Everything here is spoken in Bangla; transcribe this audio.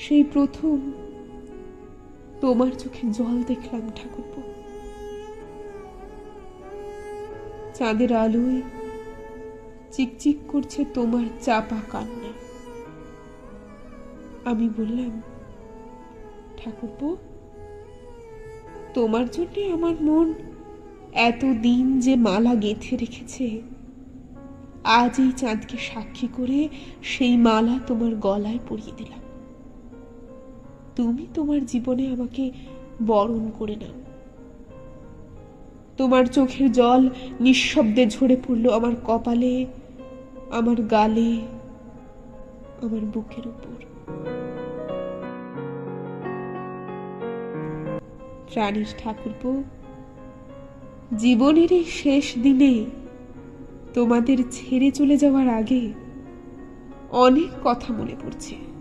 সেই প্রথম তোমার চোখে জল দেখলাম ঠাকুরপো। চাঁদের আলোয় চিকচিক করছে তোমার চাপা কান্না। আমি বললাম, ঠাকুরপো, তোমার জন্য আমার মন এতদিন যে মালা গেঁথে রেখেছে, আজ এই চাঁদকে সাক্ষী করে সেই মালা তোমার গলায় পরিয়ে দিলাম। তুমি তোমার জীবনে আমাকে বরণ করে নাও। তোমার চোখের জল নিঃশব্দে ঝরে পড়ল আমার কপালে, আমার গালে, আমার বুকের উপর। প্রাণের ঠাকুরপো, জীবনের এই শেষ দিনে তোমাদের ছেড়ে চলে যাওয়ার আগে অনেক কথা মনে পড়ছে।